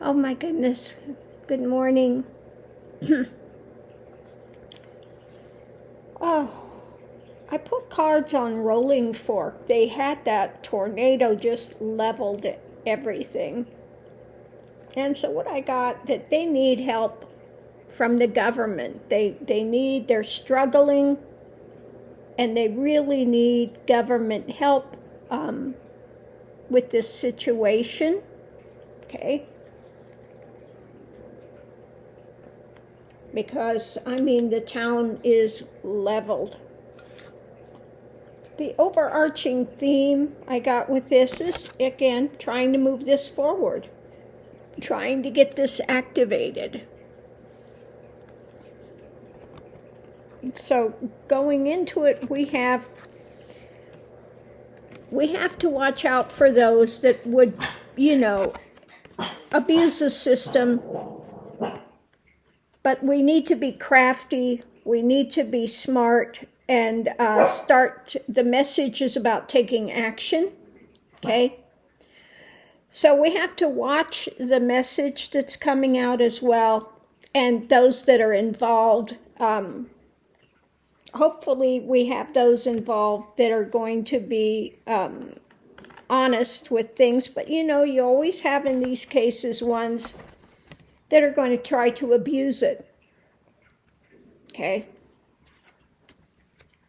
Oh my goodness. Good morning. Oh, I put cards on Rolling Fork. They had that tornado just leveled everything. And so what I got, that they need help from the government. They're struggling, and they really need government help with this situation. Okay. Because, the town is leveled. The overarching theme I got with this is, again, trying to move this forward. Trying to get this activated. So, going into it, we have to watch out for those that would, abuse the system. But we need to be crafty, we need to be smart, and the message is about taking action, okay? So we have to watch the message that's coming out as well, and those that are involved. Hopefully we have those involved that are going to be honest with things, but you always have in these cases ones that are going to try to abuse it. Okay.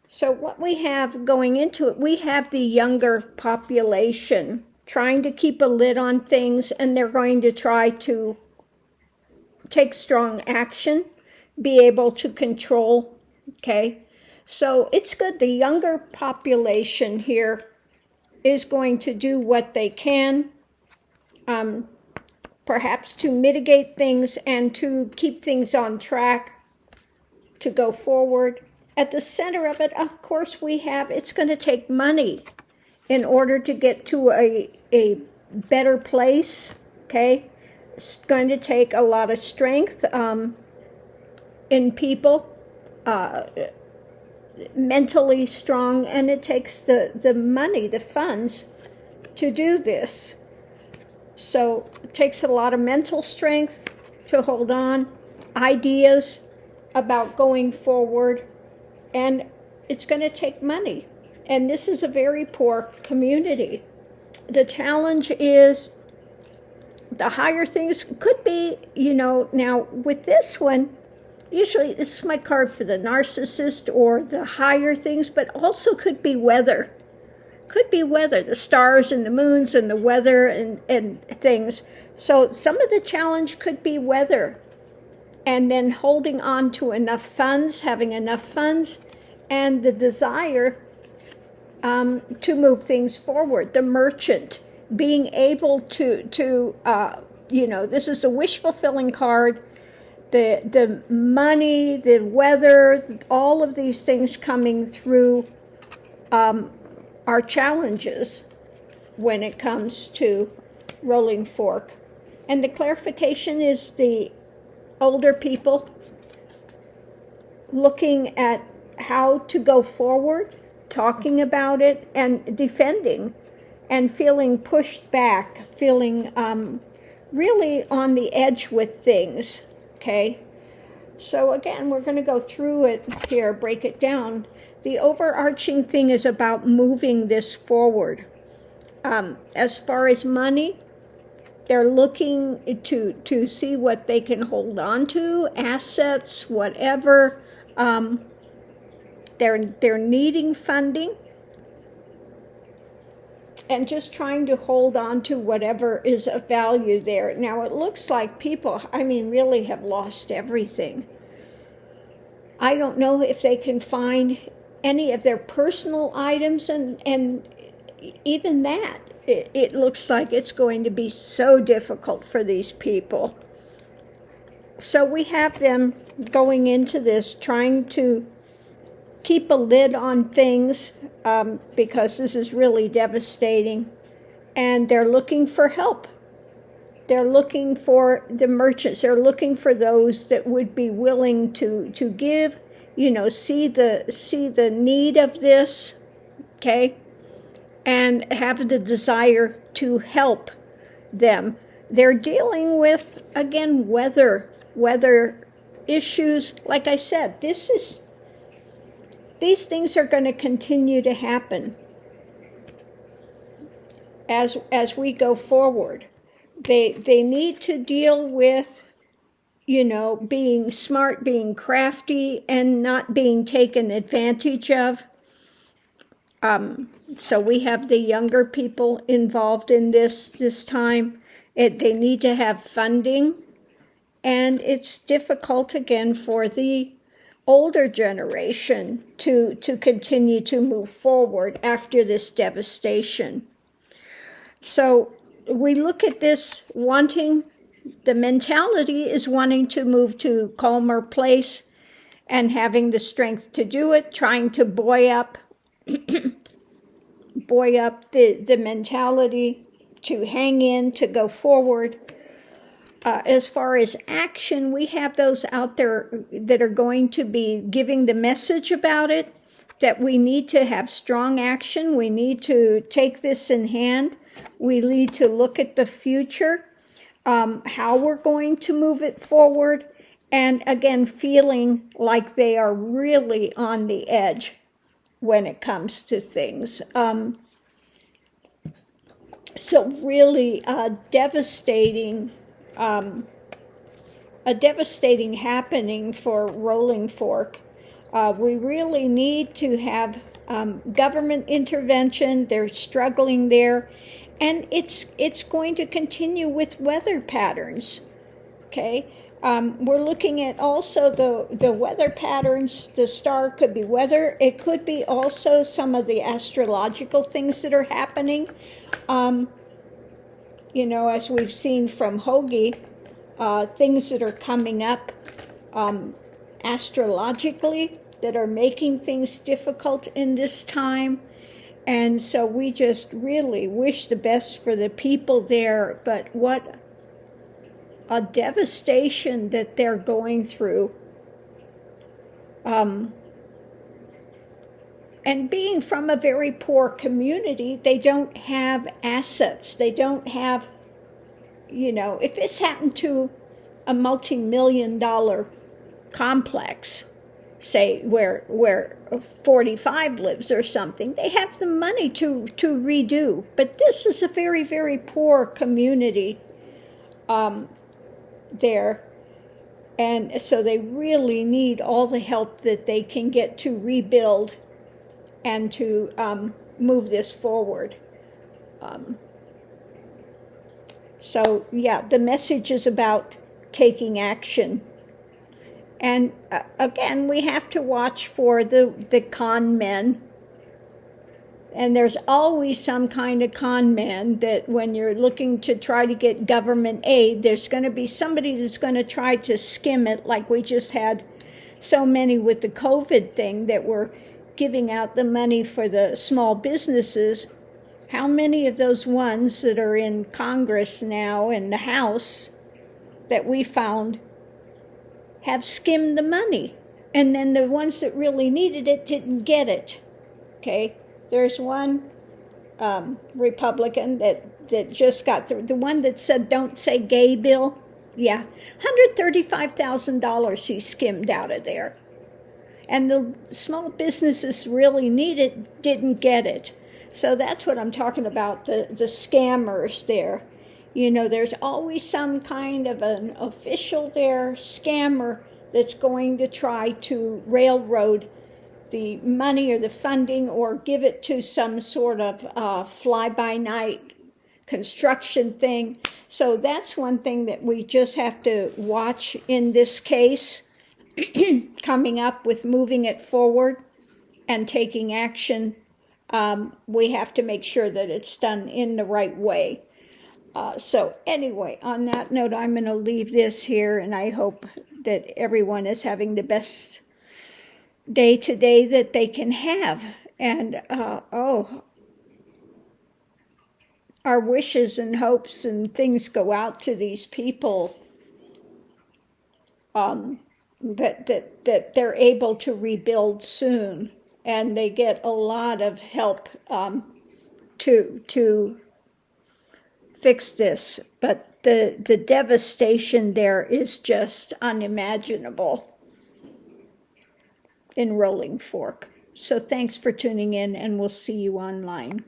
So what we have going into it, we have the younger population trying to keep a lid on things, and they're going to try to take strong action, be able to control. Okay. So it's good. The younger population here is going to do what they can, perhaps to mitigate things and to keep things on track to go forward. At the center of it, of course, it's going to take money in order to get to a better place, okay? It's going to take a lot of strength in people, mentally strong, and it takes the money, the funds to do this. So it takes a lot of mental strength to hold on, ideas about going forward, and it's going to take money. And this is a very poor community. The challenge is the higher things could be, now with this one, usually this is my card for the narcissist or the higher things, but also could be weather. Could be weather, the stars and the moons and the weather and things. So some of the challenge could be weather. And then holding on to enough funds, having enough funds, and the desire to move things forward. The merchant, being able to this is the wish-fulfilling card. The money, the weather, all of these things coming through are challenges when it comes to Rolling Fork. And the clarification is the older people looking at how to go forward, talking about it, and defending, and feeling pushed back, feeling really on the edge with things, okay? So again, we're going to go through it here, break it down. The overarching thing is about moving this forward. As far as money, they're looking to see what they can hold on to, assets, whatever. They're needing funding and just trying to hold on to whatever is of value there. Now, it looks like people, really have lost everything. I don't know if they can find any of their personal items, and even that, it looks like it's going to be so difficult for these people. So we have them going into this trying to keep a lid on things because this is really devastating, and they're looking for help. They're looking for the merchants. They're looking for those that would be willing to give, see the need of this, okay, and have the desire to help them. they're dealing with, again, weather issues. Like I said, these things are going to continue to happen as we go forward. They need to deal with, being smart, being crafty, and not being taken advantage of. So we have the younger people involved in this time. They need to have funding, and it's difficult again for the older generation to continue to move forward after this devastation. So we look at this the mentality is wanting to move to a calmer place and having the strength to do it, trying to buoy up the mentality to hang in, to go forward. As far as action, we have those out there that are going to be giving the message about it, that we need to have strong action. We need to take this in hand. We need to look at the future, how we're going to move it forward, and again, feeling like they are really on the edge when it comes to things. So really devastating happening for Rolling Fork. We really need to have government intervention. They're struggling there, and it's going to continue with weather patterns. Okay, we're looking at also the weather patterns. The star could be weather. It could be also some of the astrological things that are happening. As we've seen from Hoagie, things that are coming up astrologically that are making things difficult in this time. And so we just really wish the best for the people there, but what a devastation that they're going through. And being from a very poor community, they don't have assets. They don't have, if this happened to a multi-million-dollar complex, say where 45 lives or something, they have the money to redo. But this is a very, very poor community there. And so they really need all the help that they can get to rebuild and to move this forward. So yeah, the message is about taking action. And again, we have to watch for the con men. And there's always some kind of con man that when you're looking to try to get government aid, there's going to be somebody that's going to try to skim it, like we just had so many with the COVID thing that were giving out the money for the small businesses. How many of those ones that are in Congress now, in the House, that we found have skimmed the money? And then the ones that really needed it didn't get it. Okay, there's one Republican that just got the one that said don't say gay bill. Yeah, $135,000 he skimmed out of there. And the small businesses really needed didn't get it. So that's what I'm talking about, the scammers there. There's always some kind of an official there, scammer, that's going to try to railroad the money or the funding or give it to some sort of fly-by-night construction thing. So that's one thing that we just have to watch in this case. Coming up with moving it forward and taking action, we have to make sure that it's done in the right way. So anyway, on that note, I'm going to leave this here, and I hope that everyone is having the best day today that they can have. And our wishes and hopes and things go out to these people, that they're able to rebuild soon, and they get a lot of help to fix this, but the devastation there is just unimaginable in Rolling Fork. So thanks for tuning in, and we'll see you online.